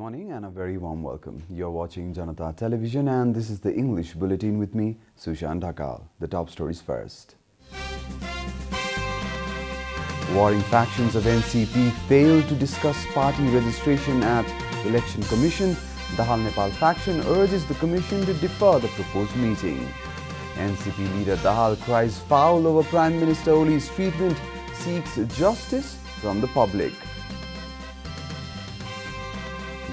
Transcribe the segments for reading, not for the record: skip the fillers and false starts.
morning and a very warm welcome. You're watching Janata Television and this is the English Bulletin with me, Sushant Dhakal. The top stories first. Warring factions of NCP failed to discuss party registration at Election Commission. Dahal Nepal faction urges the Commission to defer the proposed meeting. NCP leader Dahal cries foul over Prime Minister Oli's treatment, seeks justice from the public.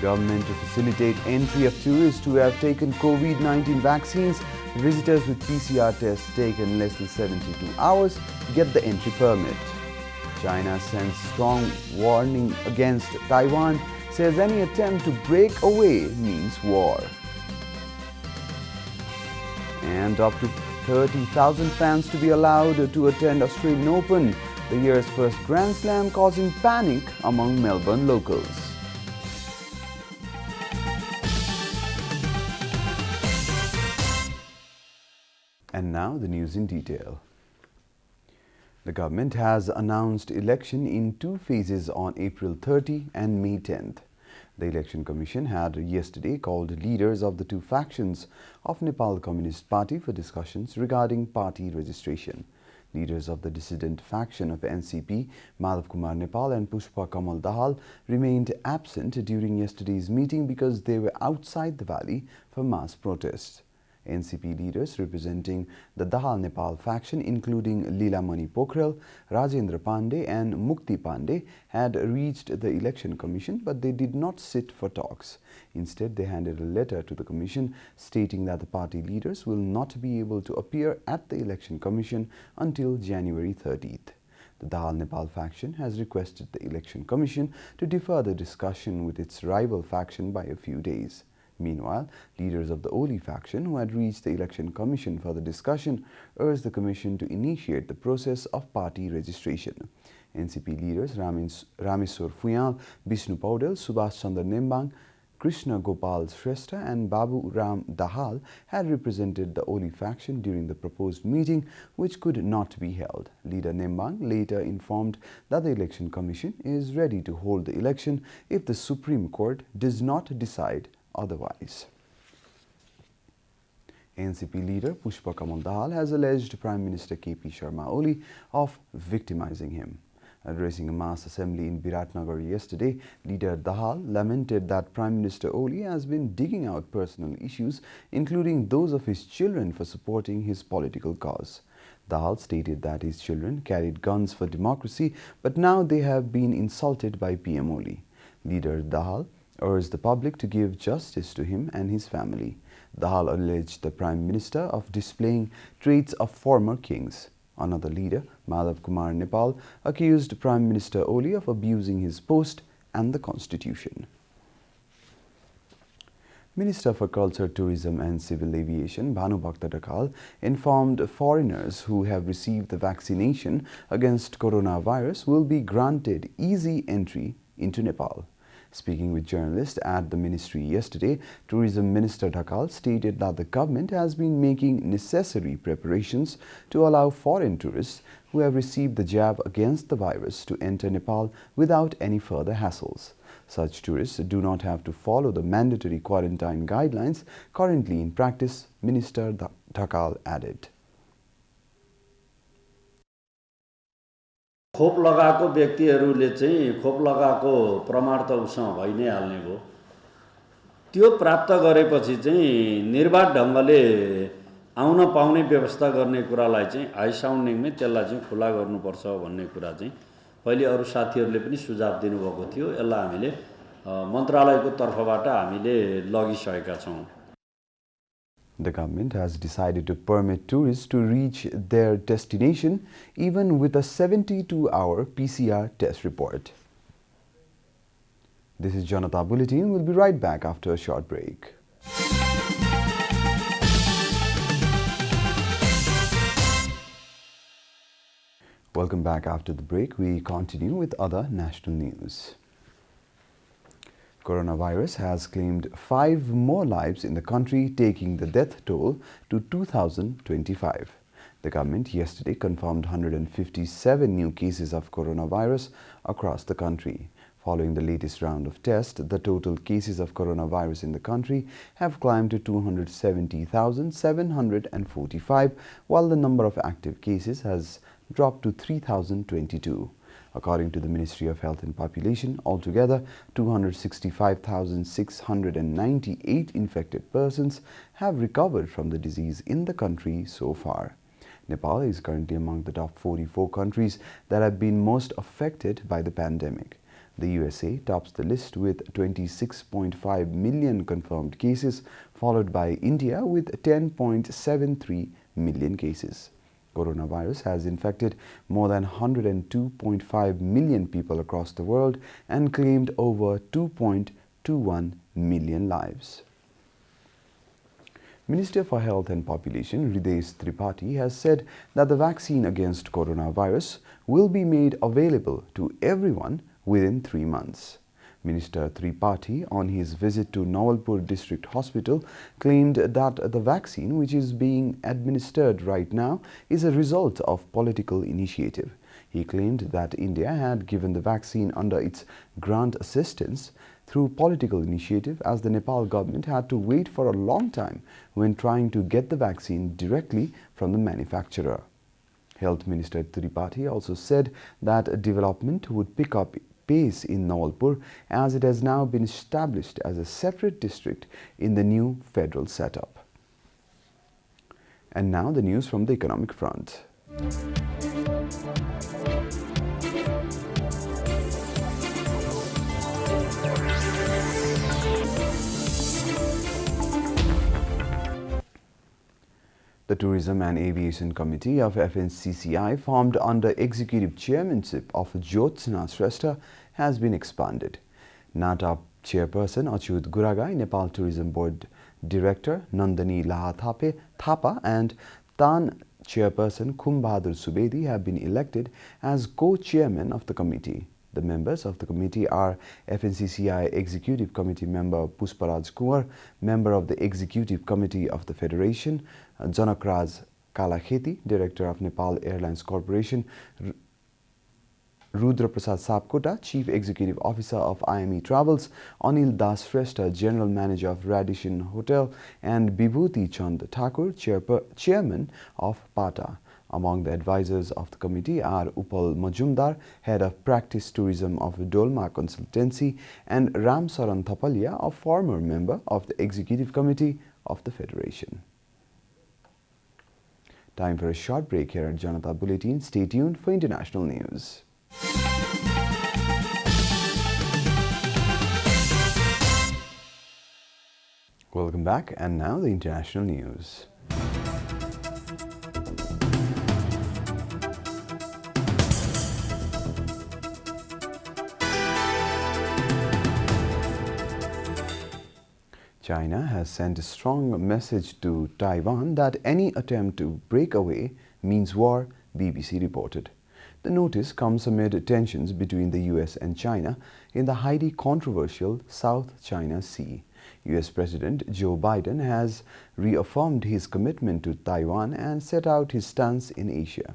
Government to facilitate entry of tourists who have taken COVID-19 vaccines. Visitors with PCR tests taken less than 72 hours get the entry permit. China sends strong warning against Taiwan, says any attempt to break away means war. And up to 30,000 fans to be allowed to attend Australian Open, the year's first Grand Slam, causing panic among Melbourne locals. And now the news in detail. The government has announced election in two phases on April 30 and May 10th. The Election Commission had yesterday called leaders of the two factions of Nepal Communist Party for discussions regarding party registration. Leaders of the dissident faction of NCP, Madhav Kumar Nepal and Pushpa Kamal Dahal, remained absent during yesterday's meeting because they were outside the valley for mass protests. NCP leaders representing the Dahal Nepal faction, including Leelamani Pokhrel, Rajendra Pandey and Mukti Pandey, had reached the Election Commission, but they did not sit for talks. Instead, they handed a letter to the Commission stating that the party leaders will not be able to appear at the Election Commission until January 30th. The Dahal Nepal faction has requested the Election Commission to defer the discussion with its rival faction by a few days. Meanwhile, leaders of the Oli faction who had reached the Election Commission for the discussion urged the Commission to initiate the process of party registration. NCP leaders Rameswar Fuyal, Bishnu Paudel, Subhash Chandra Nembang, Krishna Gopal Shrestha and Babu Ram Dahal had represented the Oli faction during the proposed meeting, which could not be held. Leader Nembang later informed that the Election Commission is ready to hold the election if the Supreme Court does not decide otherwise. NCP leader Pushpa Kamal Dahal has alleged Prime Minister KP Sharma Oli of victimizing him. Addressing a mass assembly in Biratnagar yesterday, leader Dahal lamented that Prime Minister Oli has been digging out personal issues, including those of his children, for supporting his political cause. Dahal stated that his children carried guns for democracy, but now they have been insulted by PM Oli. Leader Dahal urged the public to give justice to him and his family. Dahal alleged the Prime Minister of displaying traits of former kings. Another leader, Madhav Kumar Nepal, accused Prime Minister Oli of abusing his post and the Constitution. Minister for Culture, Tourism and Civil Aviation, Bhanubhakta Dakal, informed foreigners who have received the vaccination against coronavirus will be granted easy entry into Nepal. Speaking with journalists at the ministry yesterday, Tourism Minister Dhakal stated that the government has been making necessary preparations to allow foreign tourists who have received the jab against the virus to enter Nepal without any further hassles. Such tourists do not have to follow the mandatory quarantine guidelines currently in practice, Minister Dhakal added. खोप लगाएको व्यक्तिहरूले चाहिँ खोप लगाएको प्रमाण त उसँग भइ नै हाल्ने भयो। त्यो प्राप्त गरेपछि चाहिँ निर्बाध ढङ्गले आउन पाउने व्यवस्था गर्ने कुरालाई चाहिँ हाई साउन्डिङमै त्यसलाई चाहिँ खुला गर्नुपर्छ भन्ने कुरा चाहिँ पहिले अरु साथीहरूले पनि सुझाव दिनुभएको थियो। यसलाई हामीले मन्त्रालयको तर्फबाट हामीले लगिसकेका छौं। The government has decided to permit tourists to reach their destination even with a 72-hour PCR test report. This is Janata Bulletin. We'll be right back after a short break. Welcome back after the break. We continue with other national news. Coronavirus has claimed 5 more lives in the country, taking the death toll to 2,025. The government yesterday confirmed 157 new cases of coronavirus across the country. Following the latest round of tests, the total cases of coronavirus in the country have climbed to 270,745, while the number of active cases has dropped to 3,022. According to the Ministry of Health and Population, altogether 265,698 infected persons have recovered from the disease in the country so far. Nepal is currently among the top 44 countries that have been most affected by the pandemic. The USA tops the list with 26.5 million confirmed cases, followed by India with 10.73 million cases. Coronavirus has infected more than 102.5 million people across the world and claimed over 2.21 million lives. Minister for Health and Population Hridesh Tripathi has said that the vaccine against coronavirus will be made available to everyone within 3 months. Minister Tripathi, on his visit to Nawalpur District Hospital, claimed that the vaccine, which is being administered right now, is a result of political initiative. He claimed that India had given the vaccine under its grant assistance through political initiative, as the Nepal government had to wait for a long time when trying to get the vaccine directly from the manufacturer. Health Minister Tripathi also said that development would pick up pace in Nawalpur, as it has now been established as a separate district in the new federal setup. And now the news from the economic front. The Tourism and Aviation Committee of FNCCI, formed under executive chairmanship of Jyotsna Shrestha, has been expanded. NATA chairperson Achyut Guragai, Nepal Tourism Board Director Nandani Lahathape Thapa, and TAN chairperson Khumbahadur Subedi have been elected as co-chairmen of the committee. The members of the committee are FNCCI Executive Committee member Pusparaj Kumar, member of the Executive Committee of the Federation, Janakraj Kalakheti, Director of Nepal Airlines Corporation, Rudra Prasad Sapkota, Chief Executive Officer of IME Travels, Anil Das Shrestha, General Manager of Radisson Hotel, and Bibhuti Chand Thakur, Chairman of PATA. Among the advisors of the committee are Upal Majumdar, Head of Practice Tourism of Dolma Consultancy, and Ram Saran Thapalia, a former member of the Executive Committee of the Federation. Time for a short break here at Janata Bulletin. Stay tuned for international news. Welcome back, and now the international news. China has sent a strong message to Taiwan that any attempt to break away means war, BBC reported. The notice comes amid tensions between the US and China in the highly controversial South China Sea. US President Joe Biden has reaffirmed his commitment to Taiwan and set out his stance in Asia.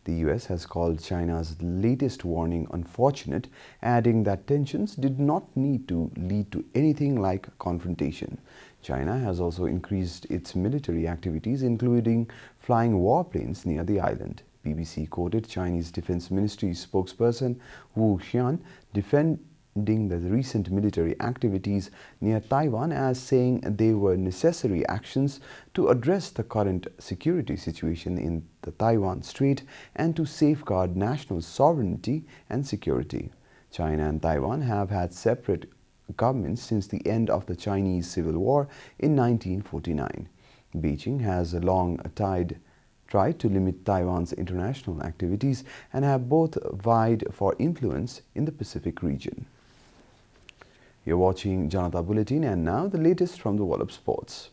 The US has called China's latest warning unfortunate, adding that tensions did not need to lead to anything like confrontation. China has also increased its military activities, including flying warplanes near the island. BBC quoted Chinese Defense Ministry spokesperson Wu Xian defending the recent military activities near Taiwan as saying they were necessary actions to address the current security situation in the Taiwan Strait and to safeguard national sovereignty and security. China and Taiwan have had separate governments since the end of the Chinese Civil War in 1949. Beijing has long tried to limit Taiwan's international activities and have both vied for influence in the Pacific region. You're watching Janata Bulletin, and now the latest from the world of sports.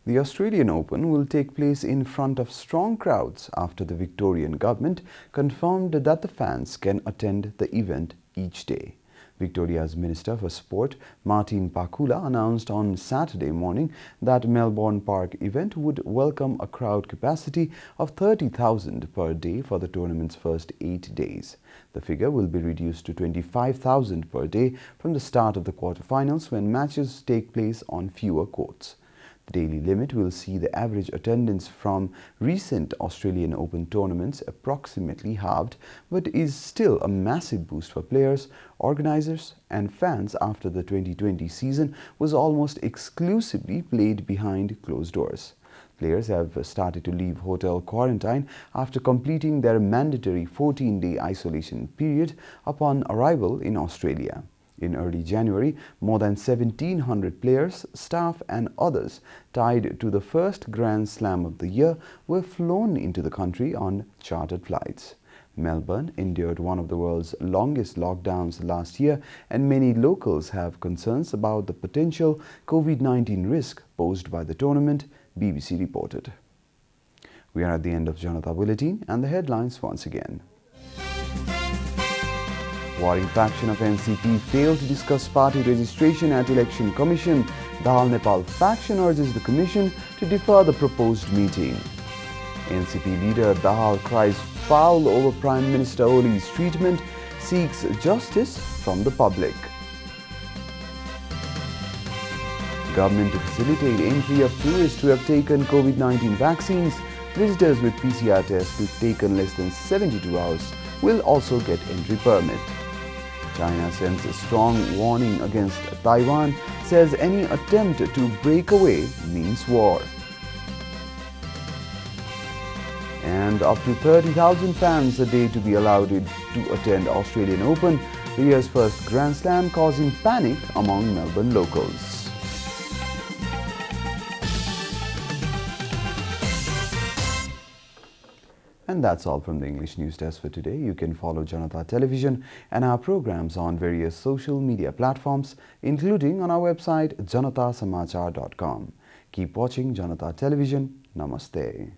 The Australian Open will take place in front of strong crowds after the Victorian government confirmed that the fans can attend the event each day. Victoria's Minister for Sport, Martin Pakula, announced on Saturday morning that Melbourne Park event would welcome a crowd capacity of 30,000 per day for the tournament's first 8 days. The figure will be reduced to 25,000 per day from the start of the quarterfinals when matches take place on fewer courts. The daily limit will see the average attendance from recent Australian Open tournaments approximately halved, but is still a massive boost for players, organisers and fans after the 2020 season was almost exclusively played behind closed doors. Players have started to leave hotel quarantine after completing their mandatory 14-day isolation period upon arrival in Australia. In early January, more than 1,700 players, staff and others tied to the first Grand Slam of the year were flown into the country on chartered flights. Melbourne endured one of the world's longest lockdowns last year, and many locals have concerns about the potential COVID-19 risk posed by the tournament, BBC reported. We are at the end of Janata Bulletin, and the headlines once again. Warring faction of NCP failed to discuss party registration at Election Commission. Dahal Nepal faction urges the Commission to defer the proposed meeting. NCP leader Dahal cries foul over Prime Minister Oli's treatment, seeks justice from the public. Government to facilitate entry of tourists who have taken COVID-19 vaccines. Visitors with PCR tests taken less than 72 hours will also get entry permit. China sends a strong warning against Taiwan, says any attempt to break away means war. And up to 30,000 fans a day to be allowed to attend Australian Open, the year's first Grand Slam, causing panic among Melbourne locals. And that's all from the English News Desk for today. You can follow Janata Television and our programs on various social media platforms, including on our website janatasamachar.com. Keep watching Janata Television. Namaste.